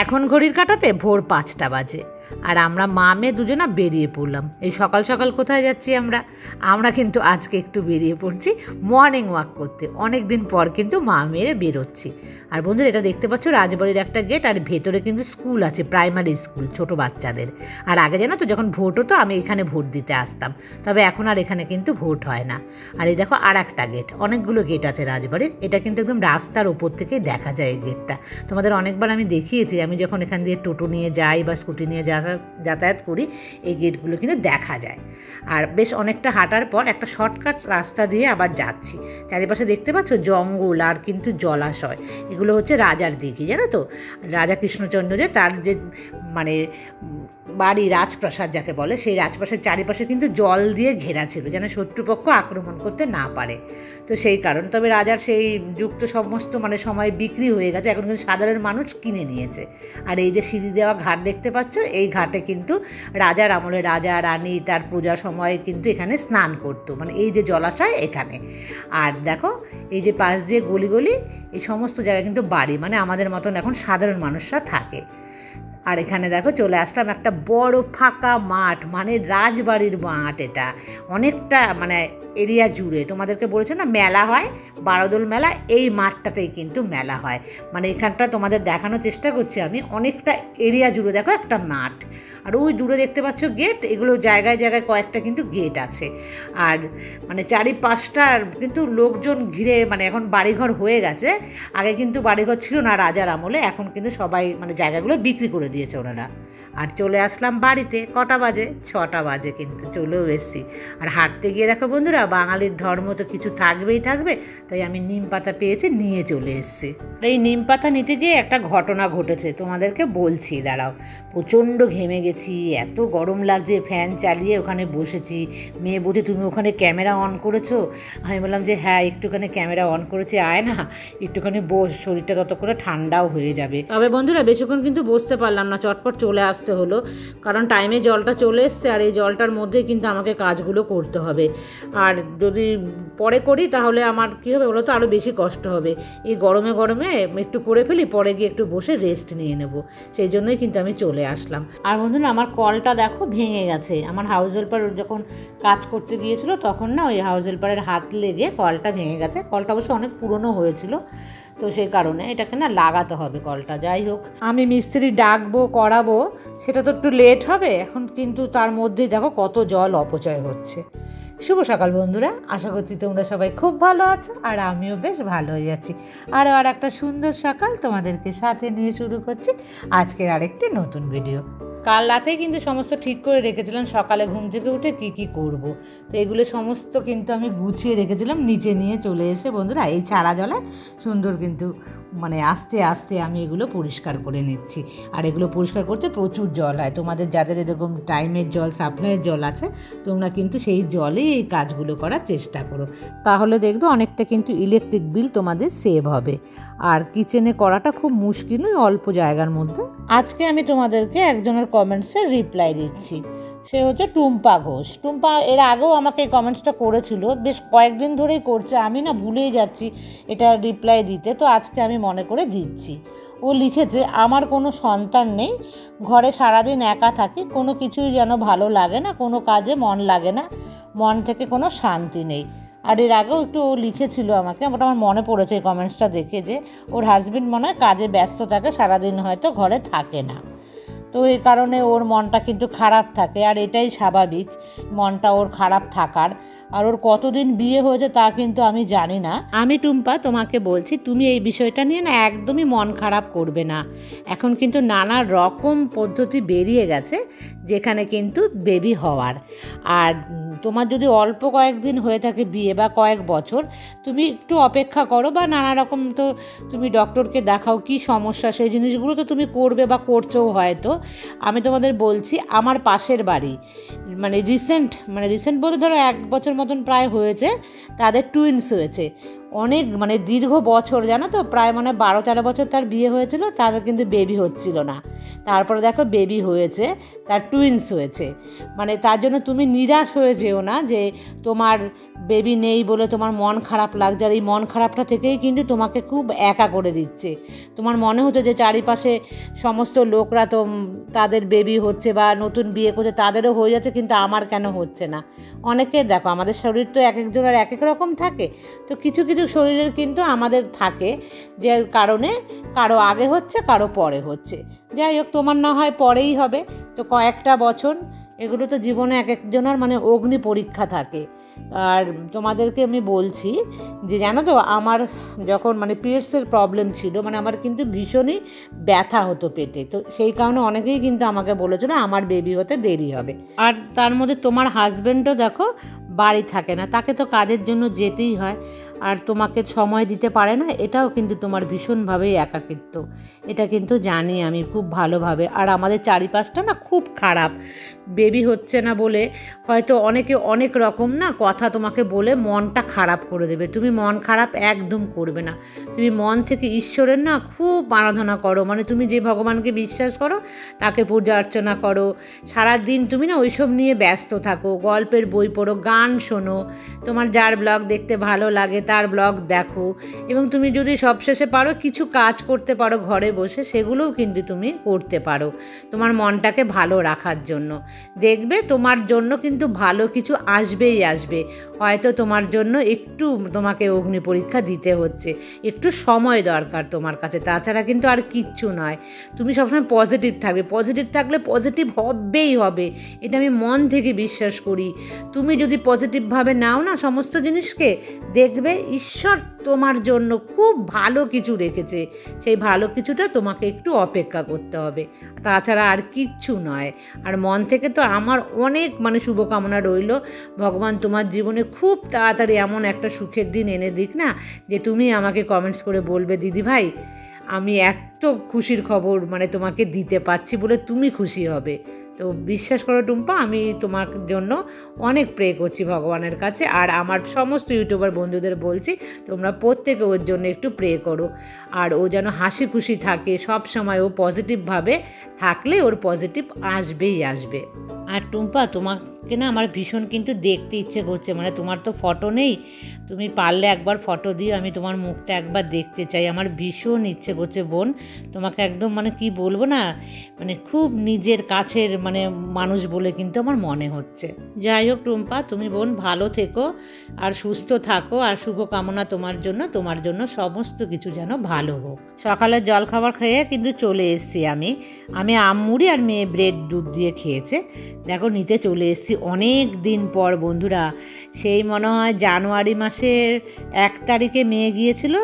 এখন ঘড়ির কাঁটাতে ভোর 5টা বাজে, আর আমরা মা মেয়ে দুজনা বেরিয়ে পড়লাম। এই সকাল সকাল কোথায় যাচ্ছি আমরা কিন্তু আজকে একটু বেরিয়ে পড়ছি মর্নিং ওয়াক করতে। অনেক দিন পর কিন্তু মা মেয়েরে বেরোচ্ছি। আর বন্ধুরা, এটা দেখতে পাচ্ছ রাজবাড়ির একটা গেট, আর ভেতরে কিন্তু স্কুল আছে, প্রাইমারি স্কুল ছোট বাচ্চাদের। আর আগে জানো তো, যখন ভোট হতো আমি এখানে ভোট দিতে আসতাম, তবে এখন আর এখানে কিন্তু ভোট হয় না। আর এই দেখো আর একটা গেট, অনেকগুলো গেট আছে রাজবাড়ির। এটা কিন্তু একদম রাস্তার ওপর থেকেই দেখা যায় এই গেটটা। তোমাদের অনেকবার আমি দেখিয়েছি, আমি যখন এখান দিয়ে টোটো নিয়ে যাই বা স্কুটি নিয়ে যাতায়াত করি, এই গেটগুলো কিন্তু দেখা যায়। আর বেশ অনেকটা হাঁটার পর একটা শর্টকাট রাস্তা দিয়ে আবার যাচ্ছি। চারিপাশে দেখতে পাচ্ছ জঙ্গল আর কিন্তু জলাশয়। এগুলো হচ্ছে রাজার দিঘি, জানো তো, রাজা কৃষ্ণচন্দ্র যে তার যে মানে বাড়ি, রাজপ্রাসাদ যাকে বলে, সেই রাজপ্রাসাদের চারিপাশে কিন্তু জল দিয়ে ঘেরা ছিল, যেন শত্রুপক্ষ আক্রমণ করতে না পারে। তো সেই কারণ, তবে রাজার সেই যুক্ত সমস্ত সময় বিক্রি হয়ে গেছে, এখন কিন্তু সাধারণ মানুষ কিনে নিয়েছে। আর এই যে সিঁড়ি দেওয়া ঘাট দেখতে পাচ্ছ, এই ঘাটে কিন্তু রাজার আমলে রাজা রানী তার পূজা সময় কিন্তু এখানে স্নান করতো, এই যে জলাশয় এখানে। আর দেখো এই যে পাশ দিয়ে গলি, এই সমস্ত জায়গায় কিন্তু বাড়ি, আমাদের মতন এখন সাধারণ মানুষরা থাকে। আর এখানে দেখো চলে আসলাম একটা বড় ফাঁকা মাঠ, রাজবাড়ির মাঠ। এটা অনেকটা এরিয়া জুড়ে, তোমাদেরকে বলেছে না মেলা হয়, বারোদোল মেলা, এই মাঠটাতেই কিন্তু মেলা হয়। এখানটা তোমাদের দেখানোর চেষ্টা করছি আমি। অনেকটা এরিয়া জুড়ে দেখো একটা মাঠ। আর ওই দূরে দেখতে পাচ্ছ গেট, এগুলো জায়গায় জায়গায় কয়েকটা কিন্তু গেট আছে। আর চারিপাশটা কিন্তু লোকজন ঘিরে, এখন বাড়িঘর হয়ে গেছে। আগে কিন্তু বাড়িঘর ছিল না রাজার আমলে, এখন কিন্তু সবাই জায়গাগুলো বিক্রি করে দিয়েছে ওনারা। আর চলে আসলাম বাড়িতে। কটা বাজে? 6টা বাজে, কিন্তু চলেও এসেছি। আর হাঁটতে গিয়ে দেখো বন্ধুরা, বাঙালির ধর্ম তো কিছু থাকবেই থাকবে, তাই আমি নিম পাতা পেয়েছি, নিয়ে চলে এসেছি। এই নিম পাতা নিতে গিয়ে একটা ঘটনা ঘটেছে, তোমাদেরকে বলছি, দাঁড়াও। প্রচণ্ড ঘেমে গেছি, এত গরম লাগছে, ফ্যান চালিয়ে ওখানে বসেছি। মেয়ে বলছে, তুমি ওখানে ক্যামেরা অন করেছো? আমি বললাম যে হ্যাঁ, একটুখানি ক্যামেরা অন করেছি, আয় না একটুখানি বস, শরীরটা ততক্ষণে ঠান্ডাও হয়ে যাবে। তবে বন্ধুরা, বেশিক্ষণ কিন্তু বসতে পারলাম না, চটপট চলে আসতে হলো, কারণ টাইমে জলটা চলে এসছে। আর এই জলটার মধ্যেই কিন্তু আমাকে কাজগুলো করতে হবে। আর যদি পরে করি তাহলে আমার কী হবে বলো তো, আরও বেশি কষ্ট হবে। এই গরমে একটু করে ফেলি, পরে গিয়ে একটু বসে রেস্ট নিয়ে নেব। সেই জন্যই কিন্তু আমি চলে আসলাম। আর বন্ধুরা, আমার কলটা দেখো ভেঙে গেছে। আমার হাউস হেল্পার যখন কাজ করতে গিয়েছিল, তখন না ওই হাউস হেল্পারের হাত লেগে কলটা ভেঙে গেছে। কলটা অবশ্য অনেক পুরনো হয়েছিল, তো সেই কারণে এটাকে না লাগাতে হবে কলটা। যাই হোক, আমি মিস্ত্রি ডাকবো, করাবো, সেটা তো একটু লেট হবে। এখন কিন্তু তার মধ্যেই দেখো কত জল অপচয় হচ্ছে। শুভ সকাল বন্ধুরা, আশা করছি তোমরা সবাই খুব ভালো আছো, আর আমিও বেশ ভালো হয়ে যাচ্ছি। আর একটা সুন্দর সকাল তোমাদেরকে সাথে নিয়ে শুরু করছি আজকের আরেকটি নতুন ভিডিও। কাল রাতে কিন্তু সমস্ত ঠিক করে রেখেছিলাম, সকালে ঘুম থেকে উঠে কি করব। তো এগুলো সমস্ত কিন্তু আমি গুছিয়ে রেখেছিলাম, নিচে নিয়ে চলে এসে বন্ধুরা এই ছাড়া জলে সুন্দর কিন্তু আস্তে আস্তে আমি এগুলো পরিষ্কার করে নিচ্ছি। আর এগুলো পরিষ্কার করতে প্রচুর জল হয়। তোমাদের যাদের এরকম টাইমের জল, সাপ্লাইয়ের জল আছে, তোমরা কিন্তু সেই জলেই এই কাজগুলো করার চেষ্টা করো, তাহলে দেখবে অনেকটা কিন্তু ইলেকট্রিক বিল তোমাদের সেভ হবে। আর কিচেনে করাটা খুব মুশকিল, অল্প জায়গার মধ্যে। আজকে আমি তোমাদেরকে একজনের কমেন্টসে রিপ্লাই দিচ্ছি। সে হচ্ছে টুম্পা ঘোষ। টুম্পা এর আগেও আমাকে এই কমেন্টসটা করেছিল, বেশ কয়েকদিন ধরেই করছে, আমি না ভুলেই যাচ্ছি এটা রিপ্লাই দিতে, তো আজকে আমি মনে করে দিচ্ছি। ও লিখেছে, আমার কোনো সন্তান নেই, ঘরে সারাদিন একা থাকি, কোনো কিছুই যেন ভালো লাগে না, কোনো কাজে মন লাগে না, মন থেকে কোনো শান্তি নেই। আর এর আগেও একটু ও লিখেছিল আমাকে, আমার মনে পড়েছে এই কমেন্টসটা দেখে, যে ওর হাজব্যান্ড মনে হয় কাজে ব্যস্ত থাকে, সারাদিন হয়তো ঘরে থাকে না, তো এই কারণে ওর মনটা কিন্তু খারাপ থাকে। আর এটাই স্বাভাবিক, মনটা ওর খারাপ থাকার। আর ওর কতদিন বিয়ে হয়েছে তা কিন্তু আমি জানি না। আমি টুম্পা তোমাকে বলছি, তুমি এই বিষয়টা নিয়ে না একদমই মন খারাপ করবে না। এখন কিন্তু নানা রকম পদ্ধতি বেরিয়ে গেছে যেখানে কিন্তু বেবি হওয়ার। আর তোমার যদি অল্প কয়েকদিন হয়ে থাকে বিয়ে বা কয়েক বছর, তুমি একটু অপেক্ষা করো, বা নানা রকম তো তুমি ডক্টরকে দেখাও, কি সমস্যা সেই জিনিসগুলো তো তুমি করবে বা করছোও হয়তো। আমি তোমাদের বলছি, আমার পাশের বাড়ি রিসেন্ট বলতে ধরো 1 বছর মতন প্রায় হয়েছে, তাদের টুইন্স হয়েছে। অনেক মানে দীর্ঘ বছর, জানো তো, প্রায় মানে 12-13 বছর তার বিয়ে হয়েছিল, তাদের কিন্তু বেবি হচ্ছিল না। তারপরে দেখো বেবি হয়েছে, তার টুইন্স হয়েছে। মানে তার জন্য তুমি নিরাশ হয়ে যেও না যে তোমার বেবি নেই বলে তোমার মন খারাপ লাগছে। আর এই মন খারাপটা থেকেই কিন্তু তোমাকে খুব একা করে দিচ্ছে। তোমার মনে হচ্ছে যে চারিপাশে সমস্ত লোকরা তো তাদের বেবি হচ্ছে বা নতুন বিয়ে করছে, তাদেরও হয়ে যাচ্ছে, কিন্তু আমার কেন হচ্ছে না। অনেকের দেখো, আমাদের শরীর তো এক একজনের এক এক রকম থাকে, তো কিছু কিছু শরীরের কিন্তু আমাদের থাকে যে কারণে কারো আগে হচ্ছে, কারো পরে হচ্ছে। যাই হোক, তোমার না হয় পরেই হবে, তো কয়েকটা বছর, এগুলো তো জীবনে এক একজনের মানে অগ্নি পরীক্ষা থাকে। আর তোমাদেরকে আমি বলছি যে জানো তো, আমার যখন মানে পিরিয়ডসের প্রবলেম ছিল, মানে আমার কিন্তু ভীষণই ব্যথা হতো পেটে, তো সেই কারণে অনেকেই কিন্তু আমাকে বলেছিল আমার বেবি হতে দেরি হবে। আর তার মধ্যে তোমার হাজব্যান্ডও দেখো বাড়ি থাকে না, তাকে তো কাজের জন্য যেতেই হয়, আর তোমাকে সময় দিতে পারে না, এটাও কিন্তু তোমার ভীষণভাবেই একাকিত্ব। এটা কিন্তু জানি আমি খুব ভালোভাবে। আর আমাদের চারিপাশটা না খুব খারাপ, বেবি হচ্ছে না বলে হয়তো অনেকে অনেক রকম না কথা তোমাকে বলে মনটা খারাপ করে দেবে। তুমি মন খারাপ একদম করবে না, তুমি মন থেকে ঈশ্বরের না খুব আরাধনা করো, মানে তুমি যে ভগবানকে বিশ্বাস করো তাকে পূজা অর্চনা করো, সারাদিন তুমি না ওইসব নিয়ে ব্যস্ত থাকো, গল্পের বই পড়ো, গান শোনো, তোমার যার ব্লগ দেখতে ভালো লাগে তার ব্লগ দেখো, এবং তুমি যদি সবশেষে পারো কিছু কাজ করতে পারো ঘরে বসে, সেগুলোও কিন্তু তুমি করতে পারো তোমার মনটাকে ভালো রাখার জন্য। দেখবে তোমার জন্য কিন্তু ভালো কিছু আসবেই আসবে। হয়তো তোমার জন্য একটু তোমাকে অগ্নি পরীক্ষা দিতে হচ্ছে, একটু সময় দরকার তোমার কাছে, তাছাড়া কিন্তু আর কিচ্ছু নয়। তুমি সবসময় পজিটিভ থাকবে, পজিটিভ থাকলে পজিটিভ হবেই হবে, এটা আমি মন থেকে বিশ্বাস করি। তুমি যদি পজিটিভভাবে নাও না সমস্ত জিনিসকে, দেখবে ঈশ্বর তোমার জন্য খুব ভালো কিছু রেখেছে, সেই ভালো কিছুটা তোমাকে একটু অপেক্ষা করতে হবে, তাছাড়া আর কিচ্ছু নয়। আর মন থেকে তো আমার অনেক মানে শুভকামনা রইল, ভগবান তোমার জীবনে খুব তাড়াতাড়ি এমন একটা সুখের দিন এনে দিক না, যে তুমি আমাকে কমেন্টস করে বলবে দিদি ভাই আমি এত খুশির খবর মানে তোমাকে দিতে পারছি বলে তুমি খুশি হবে। তো বিশ্বাস করো টুম্পা, আমি তোমার জন্য অনেক প্রে করছি ভগবানের কাছে, আর আমার সমস্ত ইউটিউবার বন্ধুদের বলছি তোমরা প্রত্যেকে ওর জন্য একটু প্রে করো, আর ও যেন হাসি খুশি থাকে সব সময়, ও পজিটিভভাবে থাকলে ওর পজিটিভ আসবেই আসবে। আর টুম্পা, তোমাকে না আমার ভীষণ কিন্তু দেখতে ইচ্ছে করছে, মানে তোমার তো ফটো নেই, তুমি পারলে একবার ফটো দিও, আমি তোমার মুখটা একবার দেখতে চাই, আমার ভীষণ ইচ্ছে করছে বোন, তোমাকে একদম মানে কি বলবো না, মানে খুব নিজের কাছের মানে মানুষ বলে কিন্তু আমার মনে হচ্ছে। যাই হোক টুম্পা, তুমি বোন ভালো থেকো আর সুস্থ থাকো, আর শুভকামনা তোমার জন্য সমস্ত কিছু যেন ভালো হোক। সকালে জলখাবার খেয়ে কিন্তু চলে এসেছি আমি আমমুড়ি আর মেয়ে ব্রেড দুধ দিয়ে খেয়েছে, দেখো নিতে চলে এসেছি অনেক দিন পর বন্ধুরা। সেই মনে হয় জানুয়ারি মাসের 1 তারিখে মেয়ে গিয়েছিল,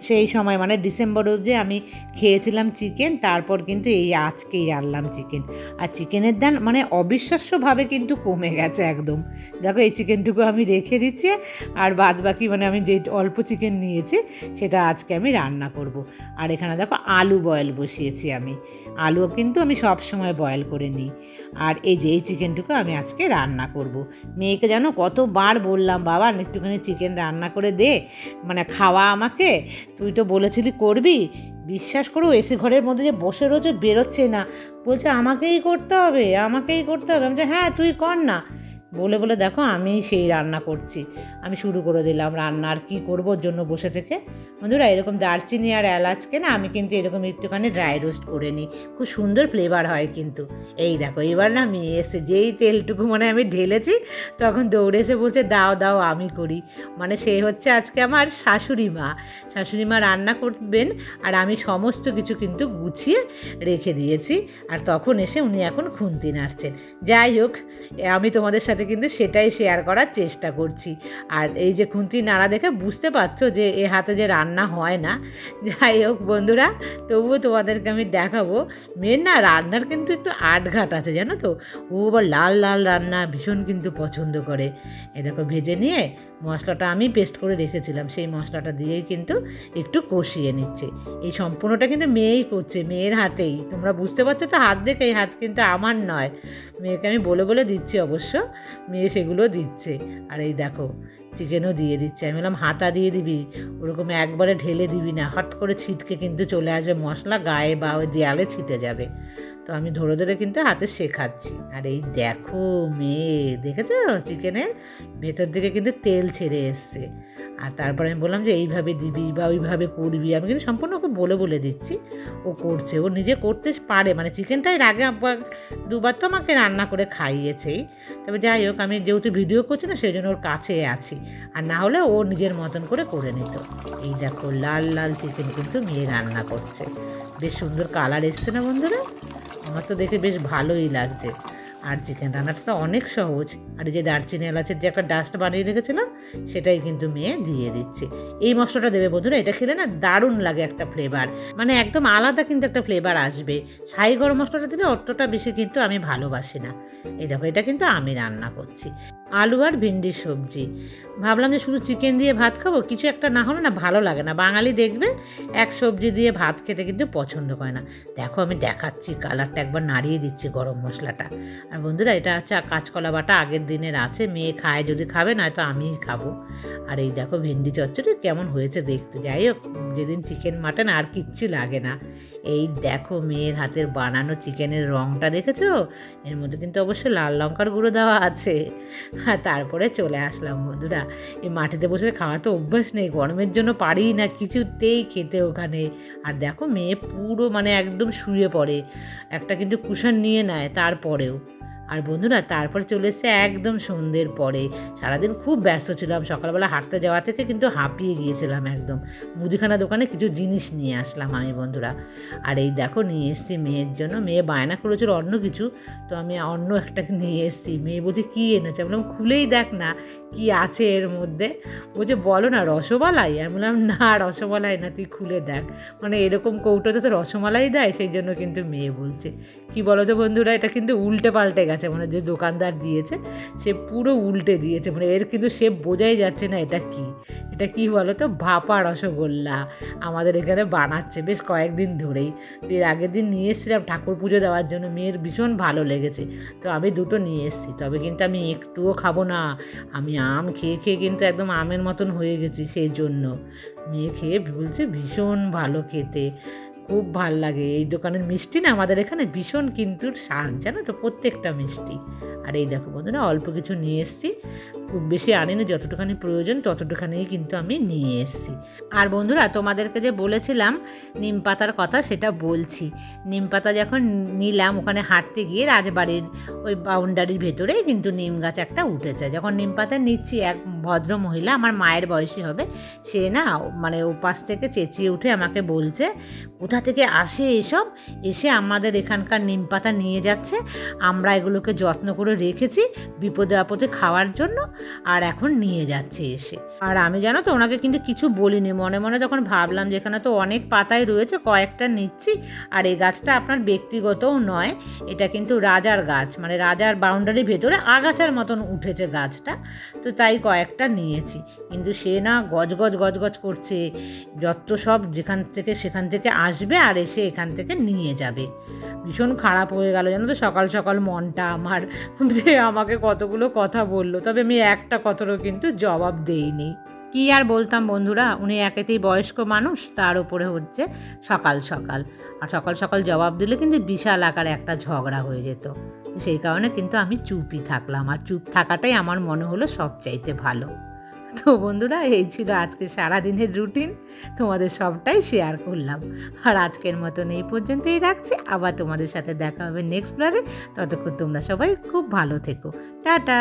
সেই সময় মানে ডিসেম্বর অবধি আমি খেয়েছিলাম চিকেন, তারপর কিন্তু এই আজকেই আনলাম চিকেন। আর চিকেনের দাম মানে অবিশ্বাস্যভাবে কিন্তু কমে গেছে একদম। দেখো এই চিকেনটুকু আমি রেখে দিচ্ছি, আর বাদ বাকি মানে আমি যে অল্প চিকেন নিয়েছি সেটা আজকে আমি রান্না করব। আর এখানে দেখো আলু বয়েল বসিয়েছি আমি, আলুও কিন্তু আমি সব সময় বয়েল করে নিই। আর এই যে এই চিকেনটুকু আমি আজকে রান্না করব। মেয়েকে জানো কতবার বললাম বাবা একটুখানি চিকেন রান্না করে দে, মানে খাওয়া আমাকে, তুই তো বলেছিলি করবি। বিশ্বাস করো এসি ঘরের মধ্যে যে বসে রয়েছে, বেরোচ্ছে না, বলছে আমাকেই করতে হবে। আমি বলছি হ্যাঁ তুই কর না, বলে বলে দেখো আমি সেই রান্না করছি, আমি শুরু করে দিলাম রান্না। আর কী করবো ওর জন্য বসে থেকে বন্ধুরা, এরকম দারচিনি আর এলাচকে না আমি কিন্তু এরকম একটুখানি ড্রাই রোস্ট করে নিই, খুব সুন্দর ফ্লেভার হয় কিন্তু। এই দেখো এবার না মেয়ে এসে যেই তেলটুকু মানে আমি ঢেলেছি, তখন দৌড়ে এসে বলছে দাও দাও আমি করি, মানে সে হচ্ছে আজকে আমার শাশুড়ি মা রান্না করবেন, আর আমি সমস্ত কিছু কিন্তু গুছিয়ে রেখে দিয়েছি। আর তখন এসে উনি এখন খুন্তি নাড়ছেন। যাই হোক, আমি তোমাদের সাথে কিন্তু সেটাই শেয়ার করার চেষ্টা করছি। আর এই যে খুন্তি নাড়া দেখে বুঝতে পারছো যে এ হাতে যে রান্না হয় না। যাই হোক বন্ধুরা, তবুও তোমাদেরকে আমি দেখাবো, মেয়ের না রান্নার কিন্তু একটু আটঘাট আছে জানো তো, ও আবার লাল লাল রান্না ভীষণ কিন্তু পছন্দ করে। এ দেখো ভেজে নিয়ে মশলাটা আমি পেস্ট করে রেখেছিলাম, সেই মশলাটা দিয়েই কিন্তু একটু কষিয়ে নিচ্ছে। এই সম্পূর্ণটা কিন্তু মেয়েই করছে, মেয়ের হাতেই, তোমরা বুঝতে পারছো তো হাত দেখে, এই হাত কিন্তু আমার নয়, মেয়েকে আমি বলে বলে দিচ্ছি অবশ্য, মেয়ে সেগুলো দিচ্ছে। আর এই দেখো চিকেনও দিয়ে দিচ্ছে। আমি বললাম হাতা দিয়ে দিবি, ওরকম একবারে ঢেলে দিবি না, হট করে ছিটকে কিন্তু চলে আসবে মশলা, গায়ে বা ওই দেয়ালে ছিটে যাবে। তো আমি ধরে ধরে কিন্তু হাতে শেখাচ্ছি। আর এই দেখো মেয়ে, দেখেছো চিকেনের ভেতর দিকে কিন্তু তেল ছেড়ে এসছে। আর তারপরে আমি বললাম যে এইভাবে দিবি বা ওইভাবে করবি, আমি কিন্তু সম্পূর্ণ ওকে বলে বলে দিচ্ছি। ও করছে, ও নিজে করতে পারে। মানে চিকেনটাই আগে একবার দুবার তো আমাকে রান্না করে খাইয়েছেই। তবে যাই হোক, আমি যেহেতু ভিডিও করছি না সেই জন্য ওর কাছে আছি, আর না হলে ও নিজের মতন করে নিত। এই দেখো লাল লাল চিকেন কিন্তু মেয়ে রান্না করছে, বেশ সুন্দর কালার এসছে না বন্ধুরা? আমার তো দেখে বেশ ভালোই লাগছে। আর চিকেন রান্নাটা তো অনেক সহজ। আর এই যে দারচিনি এলাচের যে একটা ডাস্ট বানিয়ে রেখেছিলাম সেটাই কিন্তু মেয়ে দিয়ে দিচ্ছে। এই মশলাটা দেবে বন্ধুরা, এটা খেলে না দারুণ লাগে একটা ফ্লেভার, মানে একদম আলাদা কিন্তু একটা ফ্লেভার আসবে। ছাই গরম মশলাটা দিলে অতটা বেশি কিন্তু আমি ভালোবাসি না। এই দেখো এটা কিন্তু আমি রান্না করছি আলু আর ভিন্ডির সবজি। ভাবলাম যে শুধু চিকেন দিয়ে ভাত খাবো, কিছু একটা না হলে না ভালো লাগে না। বাঙালি দেখবে এক সবজি দিয়ে ভাত খেতে কিন্তু পছন্দ করে না। দেখো আমি দেখাচ্ছি, কালারটা একবার নাড়িয়ে দিচ্ছি গরম মশলাটা। আর বন্ধুরা এটা হচ্ছে কাঁচকলা বাটা, আগের দিনের আছে, মেয়ে খায়, যদি খাবে নয়তো আমিই খাবো। আর এই দেখো ভেন্ডি চচ্চড়ি কেমন হয়েছে দেখতে। যাই হোক, যেদিন চিকেন মাটন আর কিচ্ছু লাগে না। এই দেখো মেয়ের হাতের বানানো চিকেনের রঙটা দেখেছো? এর মধ্যে কিন্তু অবশ্যই লাল লঙ্কার গুঁড়ো দেওয়া আছে। আর তারপরে চলে আসলাম বন্ধুরা, এই মাটিতে বসে খাওয়া তো অভ্যাস নেই, গরমের জন্য পারি না কিছুতেই খেতে ওখানে। আর দেখো মেয়ে পুরো মানে একদম শুয়ে পড়ে, একটা কিন্তু কুশন নিয়ে নেয় তারপরেও। আর বন্ধুরা তারপরে চলে এসছে একদম সন্ধ্যের পরে। সারাদিন খুব ব্যস্ত ছিলাম, সকালবেলা হাঁটতে যাওয়া থেকে কিন্তু হাঁপিয়ে গিয়েছিলাম একদম। মুদিখানা দোকানে কিছু জিনিস নিয়ে আসলাম আমি বন্ধুরা। আর এই দেখো নিয়ে এসেছি মেয়ের জন্য, মেয়ে বায়না করেছিল অন্য কিছু, তো আমি অন্য একটা নিয়ে এসেছি। মেয়ে বলছে কী এনেছে? আমি বললাম খুলেই দেখ না কি আছে এর মধ্যে। বলছে বলো না রসমালাই? আমি বললাম না রসমালাই না, তুই খুলে দেখ। মানে এরকম কৌটোতে তো রসমালাই দেয়, সেই জন্য কিন্তু মেয়ে বলছে। কি বলো তো বন্ধুরা, এটা কিন্তু উল্টে পাল্টে গেছে, মানে যে দোকানদার দিয়েছে সে পুরো উল্টে দিয়েছে। মানে এর কিন্তু সে বোঝাই যাচ্ছে না এটা কি। এটা কি বলো তো, ভাপা রসগোল্লা আমাদের এখানে বানাচ্ছে বেশ কয়েকদিন ধরেই। তো এর আগের দিন নিয়ে এসেছিলাম ঠাকুর পুজো দেওয়ার জন্য, মেয়ের ভীষণ ভালো লেগেছে, তো আমি দুটো নিয়ে এসেছি। তবে কিন্তু আমি একটুও খাবো না, আমি আম খেয়ে খেয়ে কিন্তু একদম আমের মতন হয়ে গেছি। সেই জন্য মেয়ে খেয়ে বলছে ভীষণ ভালো খেতে, খুব ভাল লাগে। এই দোকানের মিষ্টি না আমাদের এখানে ভীষণ কিন্তু স্বাদ, জানো তো, প্রত্যেকটা মিষ্টি। আর এই দেখো বন্ধুরা অল্প কিছু নিয়ে এসেছি, খুব বেশি আনিনি, যতটুখানি প্রয়োজন ততটুখানিই কিন্তু আমি নিয়ে এসেছি। আর বন্ধুরা তোমাদেরকে যে বলেছিলাম নিম পাতার কথা, সেটা বলছি। নিম পাতা যখন নিলাম ওখানে হাঁটতে গিয়ে, রাজবাড়ির ওই বাউন্ডারির ভেতরেই কিন্তু নিম গাছ একটা উঠেছে। যখন নিম পাতা নিচ্ছি, এক ভদ্র মহিলা, আমার মায়ের বয়সী হবে, সে না মানে ওপাশ থেকে চেঁচিয়ে উঠে আমাকে বলছে কোথা থেকে আসে এসব, এসে আমাদের এখানকার নিম পাতা নিয়ে যাচ্ছে, আমরা এগুলোকে যত্ন করে রেখেছি বিপদে আপদে খাওয়ার জন্য, আর এখন নিয়ে যাচ্ছে এসে। আর আমি জানো তো ওনাকে কিন্তু কিছু বলিনি, মনে মনে তখন ভাবলাম যে এখানে তো অনেক পাতাই রয়েছে, কয়েকটা নিচ্ছি। আর এই গাছটা আপনার ব্যক্তিগতও নয়, এটা কিন্তু রাজার গাছ, মানে রাজার বাউন্ডারির ভেতরে আগাছার মতন উঠেছে গাছটা, তো তাই কয়েকটা নিয়েছি। কিন্তু সে না গজ করছে, যত সব যেখান থেকে সেখান থেকে আসবে আর এসে এখান থেকে নিয়ে যাবে। ভীষণ খারাপ হয়ে গেল জানো তো সকাল সকাল মনটা আমার, যে আমাকে কতগুলো কথা বললো, তবে আমি একটা কথারও কিন্তু জবাব দেইনি। কি আর বলতাম বন্ধুরা, উনি একেতেই বয়স্ক মানুষ, তার উপরে হচ্ছে সকাল সকাল, আর সকাল সকাল জবাব দিলে কিন্তু বিশাল আকারে একটা ঝগড়া হয়ে যেত। সেই কারণে কিন্তু আমি চুপই থাকলাম, আর চুপ থাকাটাই আমার মনে হলো সবচাইতে ভালো। তো বন্ধুরা এই ছিল আজকে সারাদিনের রুটিন, তোমাদের সবটাই শেয়ার করলাম। আর আজকের মতন এই পর্যন্তই রাখছি, আবার তোমাদের সাথে দেখা হবে নেক্সট ব্লগে। ততক্ষণ তোমরা সবাই খুব ভালো থেকো, টাটা।